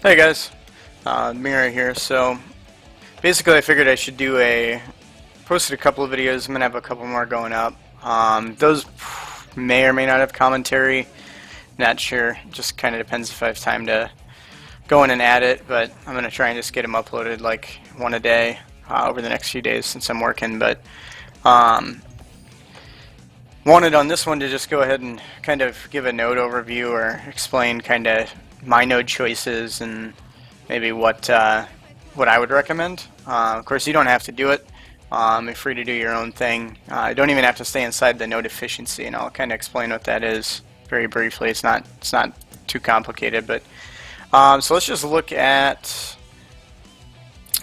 Hey guys, Mira here. So basically I figured I should posted a couple of videos. I'm going to have a couple more going up. Those may or may not have commentary. Not sure. Just kind of depends if I have time to go in and add it, but I'm going to try and just get them uploaded like one a day over the next few days since I'm working. But wanted on this one to just go ahead and kind of give a node overview or explain kind of my node choices and maybe what I would recommend. Of course, you don't have to do it. You're free to do your own thing. You don't even have to stay inside the node efficiency, and I'll kind of explain what that is very briefly. It's not too complicated, but so let's just look at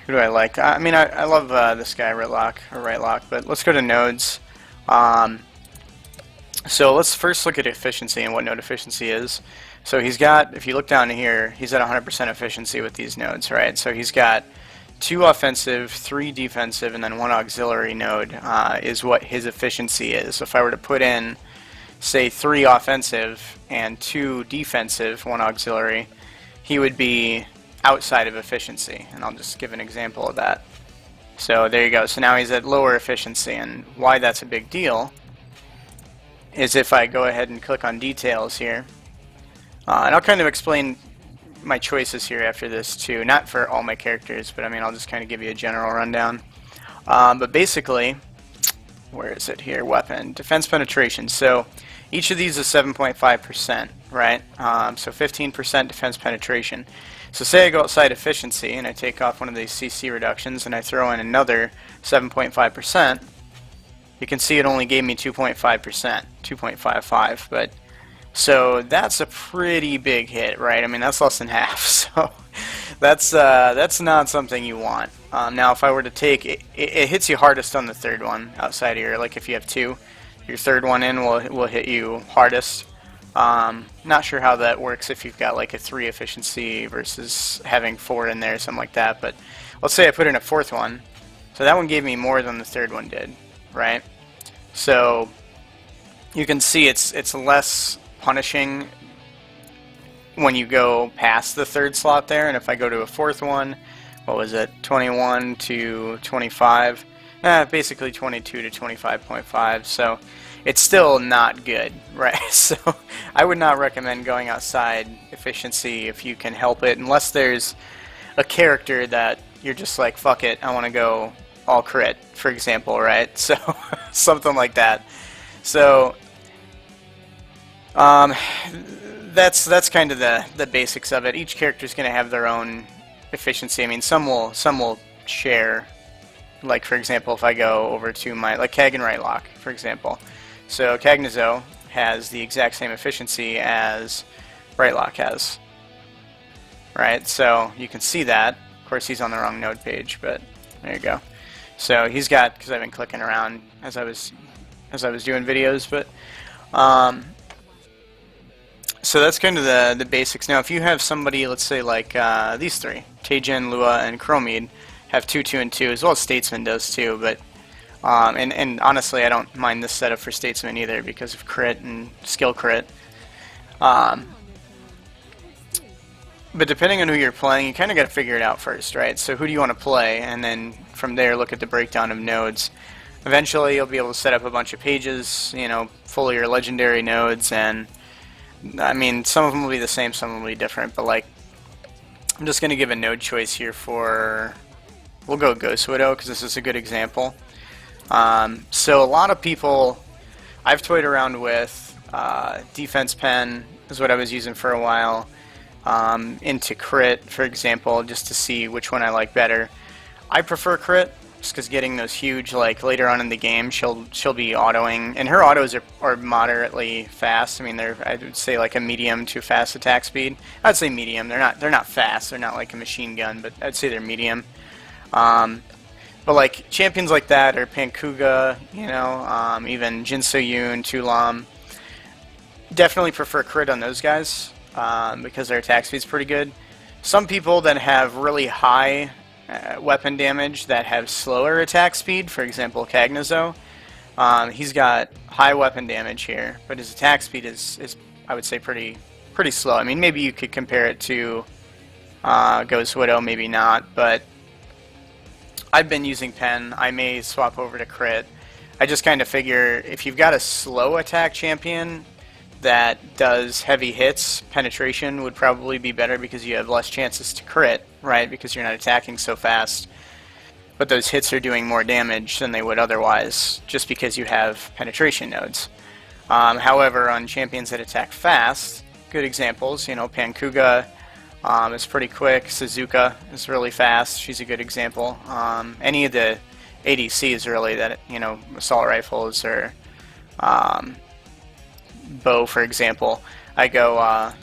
who do I like. I mean, I love this guy, Rightlock, but let's go to nodes. So let's first look at efficiency and what node efficiency is. So he's got, if you look down here, he's at 100% efficiency with these nodes, right? So he's got 2 offensive, 3 defensive, and then 1 auxiliary node is what his efficiency is. So if I were to put in, say, 3 offensive and 2 defensive, 1 auxiliary, he would be outside of efficiency. And I'll just give an example of that. So there you go. So now he's at lower efficiency, and why that's a big deal is if I go ahead and click on details here, and I'll kind of explain my choices here after this too, not for all my characters, but I mean I'll just kind of give you a general rundown. But basically, where is it here? Weapon, defense penetration. So each of these is 7.5%, right? So 15% defense penetration. So say I go outside efficiency and I take off one of these CC reductions and I throw in another 7.5%, you can see it only gave me 2.5%, 2.55, but so that's a pretty big hit, right? I mean, that's less than half, so that's not something you want. Now, if I were to take it, it hits you hardest on the third one outside here. Like if you have 2, your third one in will hit you hardest. Not sure how that works if you've got like a 3 efficiency versus having 4 in there, something like that. But let's say I put in a 4th one, so that one gave me more than the third one did, right? So you can see it's less punishing when you go past the 3rd slot there, and if I go to a 4th one, what was it, 21 to 25, basically 22 to 25.5, so it's still not good, right? So I would not recommend going outside efficiency if you can help it, unless there's a character that you're just like, fuck it, I want to go all crit, for example, right? So something like that. So that's kind of the basics of it. Each character is going to have their own efficiency. I mean, some will share. Like for example, if I go over to my Kag and Rightlock, for example. So Cagnazo has the exact same efficiency as Rightlock has. Right? So you can see that. Of course, he's on the wrong node page, but there you go. So he's got, because I've been clicking around as I was doing videos, but so that's kind of the basics. Now, if you have somebody, let's say like these 3, Taejin, Lua, and Chromede, have 2, 2, and 2, as well as Statesman does too. But and honestly, I don't mind this setup for Statesman either because of crit and skill crit. But depending on who you're playing, you kind of got to figure it out first, right? So who do you want to play, and then from there look at the breakdown of nodes. Eventually, you'll be able to set up a bunch of pages, you know, full of your legendary nodes, and I mean, some of them will be the same, some of them will be different, but like, I'm just going to give a node choice here for, we'll go Ghost Widow, because this is a good example. So a lot of people, I've toyed around with Defense Pen, is what I was using for a while, into Crit, for example, just to see which one I like better. I prefer Crit, just because getting those huge, like later on in the game, she'll be autoing, and her autos are moderately fast. I mean, I would say like a medium to fast attack speed. I'd say medium. They're not fast. They're not like a machine gun, but I'd say they're medium. But like champions like that, or Pankuga, you know, even Jin So-yoon, Tulam, definitely prefer crit on those guys because their attack speed's pretty good. Some people that have really high weapon damage that have slower attack speed, for example Cagnazo, he's got high weapon damage here, but his attack speed is I would say pretty slow. I mean, maybe you could compare it to Ghost Widow, maybe not, but I've been using Pen. I may swap over to Crit. I just kind of figure if you've got a slow attack champion that does heavy hits, penetration would probably be better because you have less chances to crit, right? Because you're not attacking so fast. But those hits are doing more damage than they would otherwise, just because you have penetration nodes. However, on champions that attack fast, good examples, Pankuga is pretty quick, Suzuka is really fast, she's a good example. Any of the ADCs really that, assault rifles or bow, for example, I go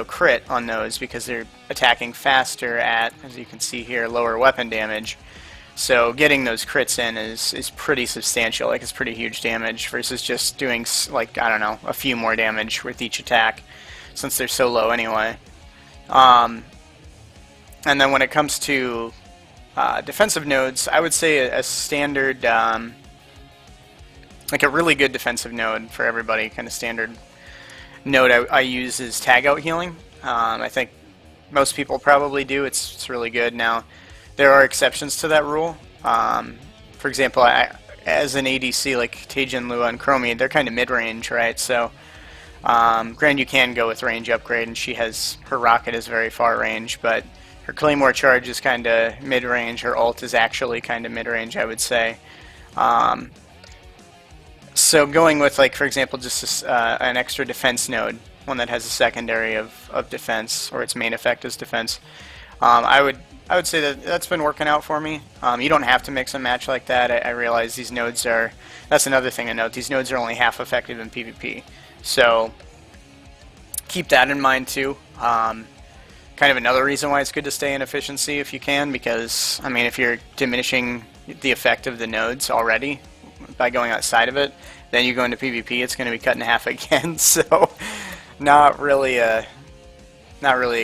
crit on those because they're attacking faster at, as you can see here, lower weapon damage. So getting those crits in is pretty substantial, like it's pretty huge damage versus just doing, like, I don't know, a few more damage with each attack since they're so low anyway. And then when it comes to defensive nodes, I would say a standard, like a really good defensive node for everybody, kind of standard node I use is tag out healing. I think most people probably do. It's really good. Now, there are exceptions to that rule. For example, as an ADC like Taejin, Lua, and Chromie, they're kind of mid-range, right? So, granted, you can go with range upgrade, and her rocket is very far range, but her Claymore charge is kind of mid-range. Her ult is actually kind of mid-range, I would say. So going with, like, for example, just an extra defense node, one that has a secondary of defense, or its main effect is defense, I would say that's been working out for me. You don't have to mix and match like that. I realize these nodes are, that's another thing to note, these nodes are only half effective in PvP. So keep that in mind too. Kind of another reason why it's good to stay in efficiency if you can, because, I mean, if you're diminishing the effect of the nodes already by going outside of it, then you go into PvP, it's going to be cut in half again. So not really a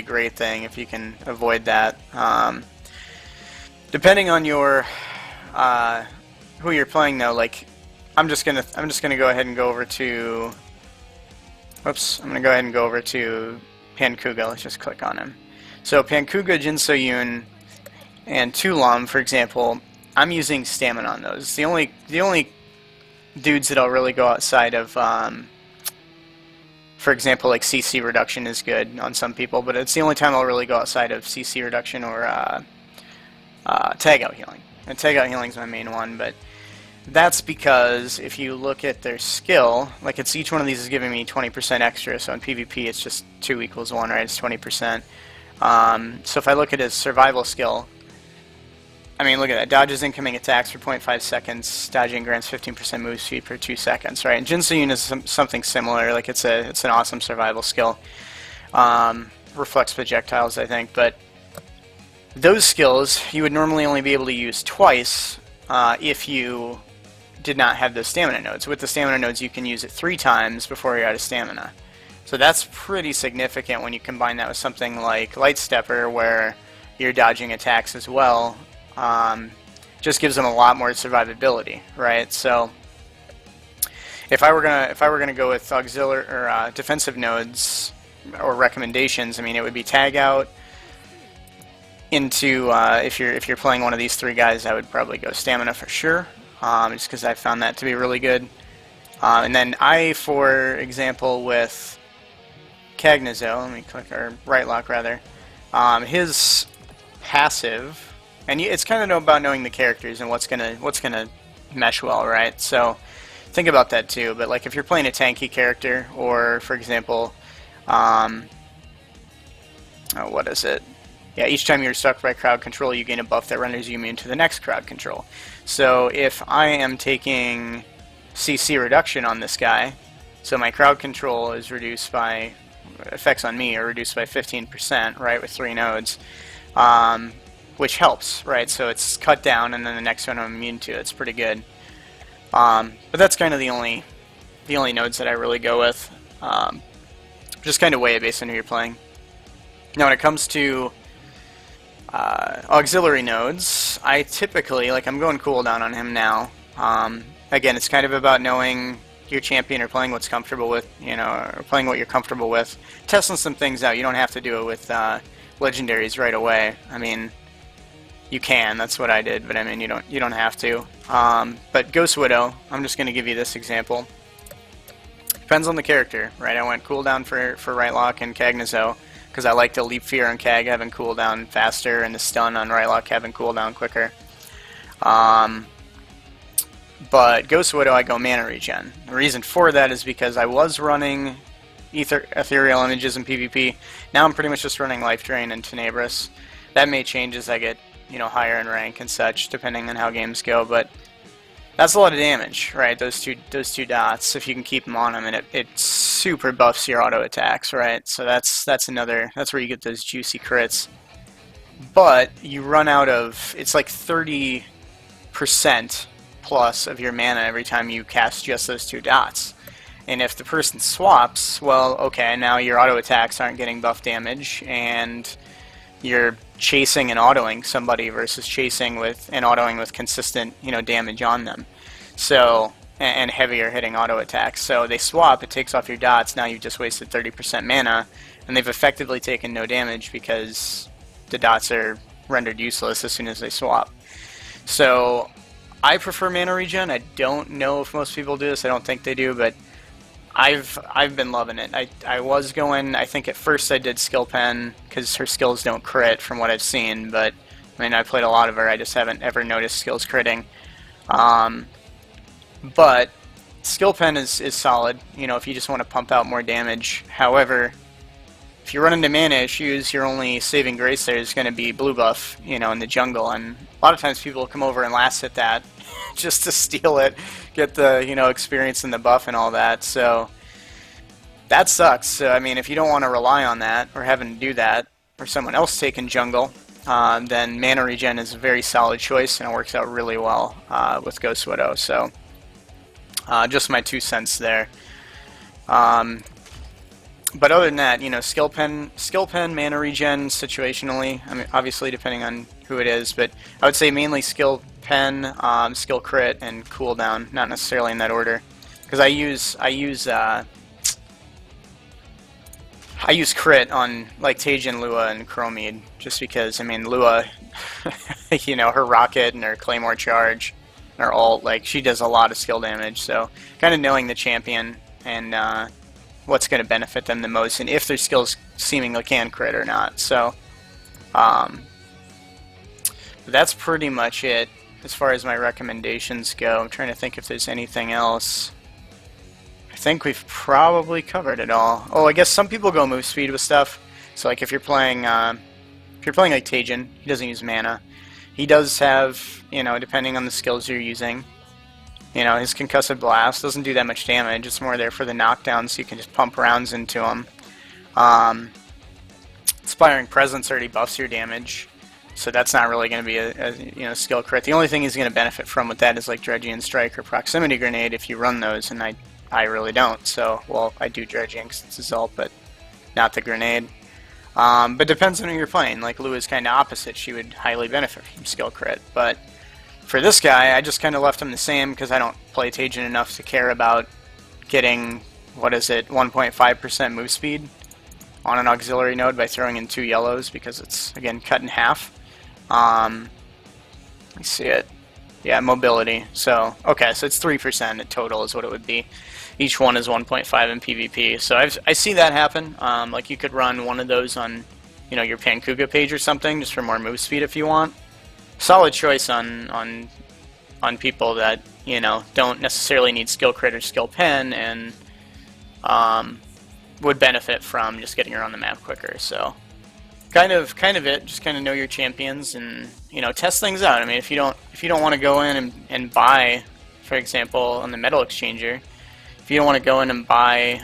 great thing if you can avoid that. Depending on your who you're playing though, like I'm just gonna go ahead and go over to Pankuga. Let's just click on him. So Pankuga, Jin So-yoon, and Tulam, for example, I'm using stamina on those. The only dudes that I'll really go outside of, for example, like CC reduction is good on some people, but it's the only time I'll really go outside of CC reduction or tag out healing. And tag out healing is my main one, but that's because if you look at their skill, like each one of these is giving me 20% extra, so in PvP it's just 2 equals 1, right? It's 20%. So if I look at his survival skill, I mean, look at that. Dodges incoming attacks for 0.5 seconds. Dodging grants 15% move speed per 2 seconds, right? And Jin So-yoon is something similar. Like, it's an awesome survival skill. Reflects projectiles, I think. But those skills, you would normally only be able to use twice if you did not have those stamina nodes. With the stamina nodes, you can use it 3 times before you're out of stamina. So that's pretty significant when you combine that with something like Light Stepper, where you're dodging attacks as well. Just gives them a lot more survivability, right? So if I were gonna go with auxiliary or defensive nodes or recommendations, I mean, it would be tag out. Into if you're playing one of these 3 guys, I would probably go stamina for sure, just because I found that to be really good. And then for example, with Cagnazo, let me click, or right lock rather, his passive. And it's kind of about knowing the characters and what's gonna mesh well, right? So think about that too. But like if you're playing a tanky character, or for example, what is it? Yeah, each time you're struck by crowd control, you gain a buff that renders you immune to the next crowd control. So if I am taking CC reduction on this guy, so my crowd control is reduced by, effects on me are reduced by 15%, right, with 3 nodes. Which helps, right? So it's cut down, and then the next one I'm immune to. It's pretty good. But that's kind of the only nodes that I really go with. Just kind of weigh it based on who you're playing. Now, when it comes to auxiliary nodes, I typically, like, I'm going cooldown on him now. Again, it's kind of about knowing your champion or playing what's comfortable with, or playing what you're comfortable with. Testing some things out. You don't have to do it with legendaries right away. I mean, you can. That's what I did, but I mean, you don't have to. But Ghost Widow, I'm just going to give you this example. Depends on the character, right? I went cooldown for Rightlock and Cagnazo because I like the Leap Fear on Cag having cooldown faster and the stun on Rightlock having cooldown quicker. But Ghost Widow, I go mana regen. The reason for that is because I was running ethereal images in PvP. Now I'm pretty much just running Life Drain and Tenebris. That may change as I get, you know, higher in rank and such, depending on how games go. But that's a lot of damage, right? Those two dots, if you can keep them on them, and it super buffs your auto attacks, right? So that's where you get those juicy crits. But you run out of, it's like 30% plus of your mana every time you cast just those two dots. And if the person swaps, well, okay, now your auto attacks aren't getting buff damage, and you're chasing and autoing somebody versus chasing with and autoing with consistent, you know, damage on them. So, and heavier hitting auto attacks. So they swap, it takes off your dots, now you've just wasted 30% mana, and they've effectively taken no damage because the dots are rendered useless as soon as they swap. So I prefer mana regen. I don't know if most people do this, I don't think they do, but I've been loving it. I was going, I think at first I did Skill Pen because her skills don't crit from what I've seen, but I mean I played a lot of her, I just haven't ever noticed skills critting. But Skill Pen is solid, you know, if you just want to pump out more damage. However, if you run into mana issues, your only saving grace there is going to be blue buff, you know, in the jungle, and a lot of times people come over and last hit that just to steal it, get the, you know, experience and the buff and all that. So that sucks. So I mean, if you don't want to rely on that or having to do that, or someone else taking jungle, then mana regen is a very solid choice, and it works out really well with Ghost Widow. So just my 2 cents there. But other than that, you know, skill pen, mana regen situationally. I mean, obviously depending on who it is, but I would say mainly skill pen, skill crit, and cooldown. Not necessarily in that order, because I use crit on like Tajin, Lua, and Chromede, just because I mean Lua, you know, her rocket and her claymore charge, and her ult, like she does a lot of skill damage. So kind of knowing the champion and what's going to benefit them the most, and if their skills seemingly can crit or not. So that's pretty much it as far as my recommendations go. I'm trying to think if there's anything else. I think we've probably covered it all. Oh, I guess some people go move speed with stuff. So like if you're playing like Tajin, he doesn't use mana. He does have, you know, depending on the skills you're using, you know, his Concussive Blast doesn't do that much damage. It's more there for the knockdown, so you can just pump rounds into him. Inspiring Presence already buffs your damage, so that's not really going to be a you know, skill crit. The only thing he's going to benefit from with that is like Dredgian Strike or Proximity Grenade if you run those, and I really don't. So, well, I do Dredgian because it's his ult, but not the grenade. But depends on who you're playing. Like Lua is kind of opposite. She would highly benefit from skill crit, but for this guy, I just kind of left him the same because I don't play Tajin enough to care about getting, what is it, 1.5% move speed on an auxiliary node by throwing in 2 yellows, because it's, again, cut in half. Let me see it. Yeah, mobility. So, okay, so it's 3% in total is what it would be. Each one is 1.5 in PvP. So I see that happen. Like you could run one of those on, you know, your Pankuga page or something, just for more move speed if you want. Solid choice on people that, you know, don't necessarily need skill crit or skill pen, and would benefit from just getting around the map quicker. So kind of it. Just kind of know your champions and, you know, test things out. I mean, if you don't want to go in and buy, for example, on the Metal Exchanger, if you don't want to go in and buy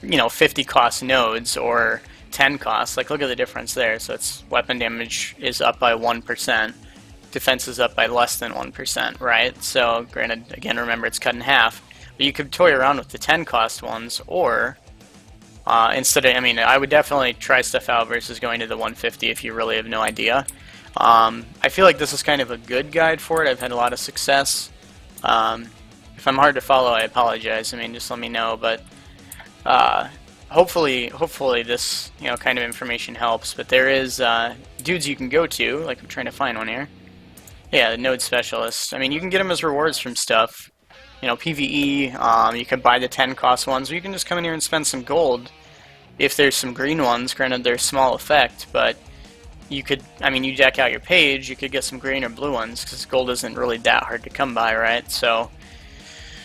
you know, 50 cost nodes or 10 costs, like look at the difference there. So it's weapon damage is up by 1%, defense is up by less than 1%, right? So granted, again, remember it's cut in half, but you could toy around with the 10 cost ones, or instead of, I mean, I would definitely try stuff out versus going to the 150 if you really have no idea. I feel like this is kind of a good guide for it. I've had a lot of success. If I'm hard to follow, I apologize. I mean, just let me know, but hopefully this kind of information helps. But there is dudes you can go to. Like I'm trying to find one here. Yeah, the node specialist. I mean, you can get them as rewards from stuff. PvE. You can buy the 10 cost ones, or you can just come in here and spend some gold. If there's some green ones, granted they're small effect, but you could, you deck out your page, you could get some green or blue ones, because gold isn't really that hard to come by, right? So,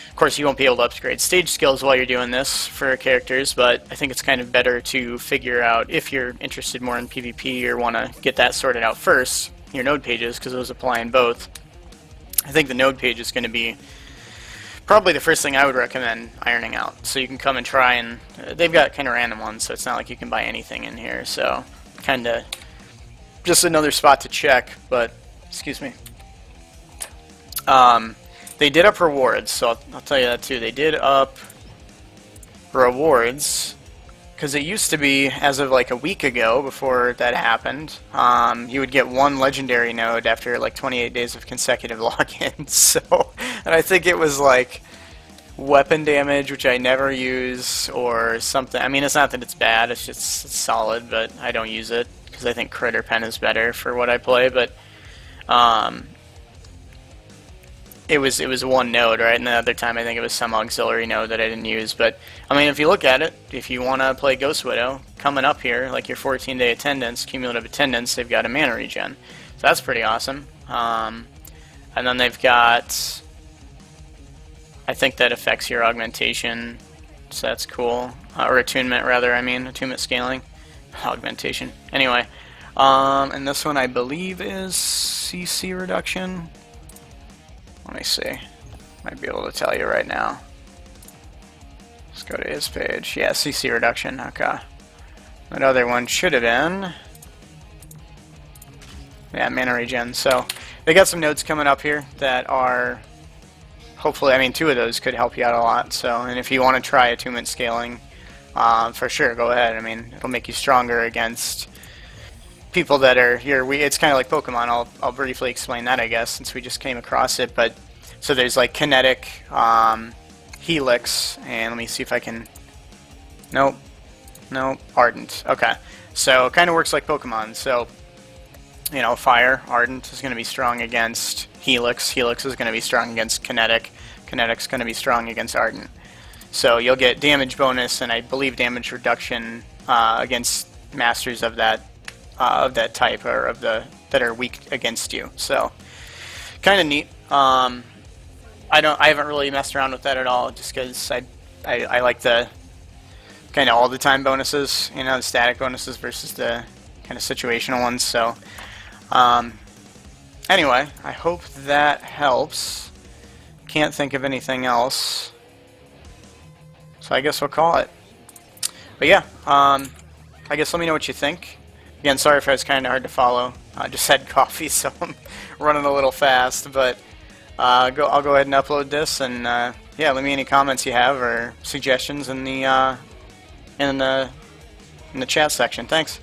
of course, you won't be able to upgrade stage skills while you're doing this for characters, but I think it's kind of better to figure out, if you're interested more in PvP or want to get that sorted out first, your node pages, because those apply in both. I think the node page is going to be probably the first thing I would recommend ironing out. So you can come and try, and they've got kind of random ones, so it's not like you can buy anything in here. So kind of just another spot to check, but excuse me. They did up rewards, so I'll tell you that too. They did up rewards, because it used to be, as of like a week ago, before that happened, you would get one legendary node after like 28 days of consecutive logins. So, and I think it was like weapon damage, which I never use, or something. I mean, it's not that it's bad, it's just solid, but I don't use it because I think Critter Pen is better for what I play. But it was one node, right? And the other time I think it was some auxiliary node that I didn't use. But I mean, if you look at it, if you want to play Ghost Widow, coming up here, like your 14-day attendance, cumulative attendance, they've got a mana regen. So that's pretty awesome. And then they've got, I think that affects your augmentation, so that's cool. Or attunement, rather, attunement scaling. Augmentation. Anyway, and this one I believe is CC reduction. Let me see. Might be able to tell you right now. Let's go to his page. Yeah, CC reduction. Okay. That other one should have been, yeah, mana regen. So they got some nodes coming up here that are hopefully, two of those could help you out a lot. So, and if you want to try attunement scaling, for sure, go ahead. It'll make you stronger against people that are here. It's kind of like Pokemon. I'll briefly explain that, I guess, since we just came across it. But so there's like kinetic, helix, and let me see if I can. Nope, ardent. Okay, so it kind of works like Pokemon. So fire, ardent is going to be strong against helix. Helix is going to be strong against kinetic. Kinetic's going to be strong against ardent. So you'll get damage bonus and I believe damage reduction against masters of that type, or that are weak against you. So kind of neat. I haven't really messed around with that at all, just because I like the kind of all the time bonuses, the static bonuses versus the kind of situational ones. So anyway, I hope that helps. Can't think of anything else, so I guess we'll call it. But yeah, I guess let me know what you think. Again, sorry if I was kind of hard to follow. I just had coffee, so I'm running a little fast. But I'll go ahead and upload this, and yeah, let me any comments you have or suggestions in the chat section. Thanks.